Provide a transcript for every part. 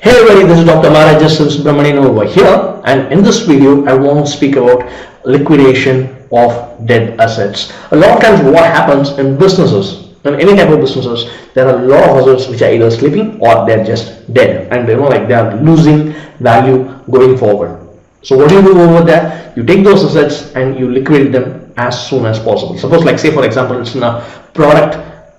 Hey everybody, this is Dr. Maharaja SivaSubramanian over here, and in this video I want to speak about liquidation of dead assets. A lot of times what happens in businesses, in any type of businesses, there are a lot of assets which are either sleeping or they're just dead, and they are losing value going forward. So what do you do over there? You take those assets and you liquidate them as soon as possible. Suppose, like, say for example, it's in a product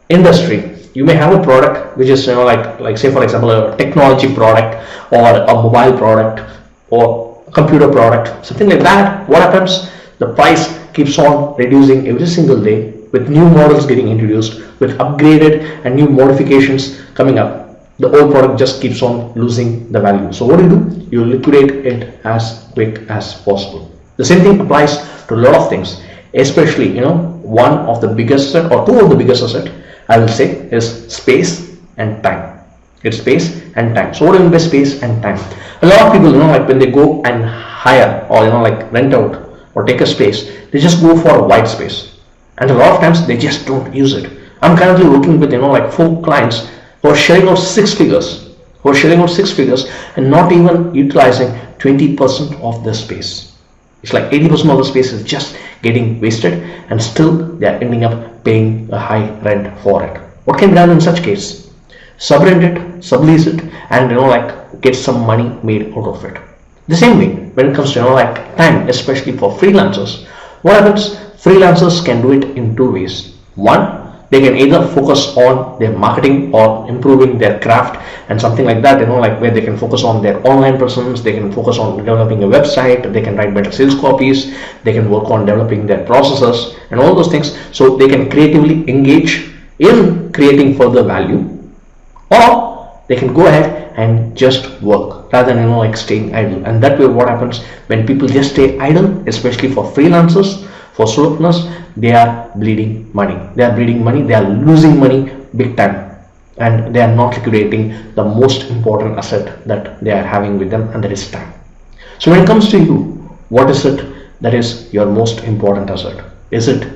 industry. You may have a product which is like say for example a technology product or a mobile product or a computer product, something like that. What happens? The price keeps on reducing every single day with new models getting introduced, with upgraded and new modifications coming up. The old product just keeps on losing the value. So what do? You liquidate it as quick as possible. The same thing applies to a lot of things, especially one of the biggest asset or two of the biggest asset I will say is space and time. It's space and time. So what do you mean by space and time? A lot of people, like when they go and hire or like rent out or take a space, they just go for a white space, and a lot of times they just don't use it. I'm currently working with like 4 clients who are sharing out 6 figures, and not even utilizing 20% of the space. It's like 80% of the space is just getting wasted, and still they are ending up paying a high rent for it. What can be done in such case? Subrent it, sublease it, and get some money made out of it. The same way when it comes to like time, especially for freelancers. What happens? Freelancers can do it in 2 ways. One, they can either focus on their marketing or improving their craft and something like that, where they can focus on their online presence, they can focus on developing a website, they can write better sales copies, they can work on developing their processes and all those things, so they can creatively engage in creating further value. Or they can go ahead and just work rather than like staying idle. And that way what happens when people just stay idle, especially for freelancers, for solopreneurs, they are bleeding money. They are losing money big time, and they are not liquidating the most important asset that they are having with them, and that is time. So when it comes to you, what is it that is your most important asset? Is it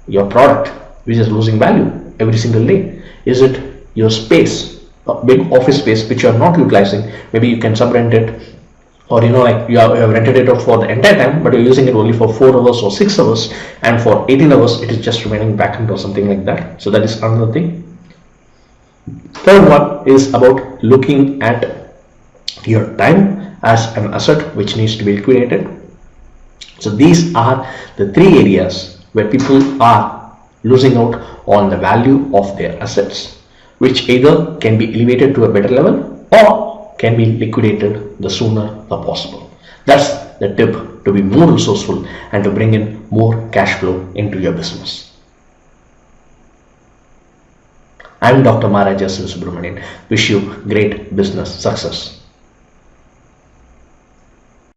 your product which is losing value every single day? Is it your space, a big office space which you are not utilizing? Maybe you can subrent it, or you have rented it out for the entire time, but you're using it only for 4 hours or 6 hours, and for 18 hours it is just remaining vacant or something like that. So that is another thing. Third one is about looking at your time as an asset which needs to be liquidated. So these are the 3 areas where people are losing out on the value of their assets, which either can be elevated to a better level or can be liquidated the sooner the possible. That's the tip to be more resourceful and to bring in more cash flow into your business. I'm Dr. Maharaja SivaSubramanian. Wish you great business success.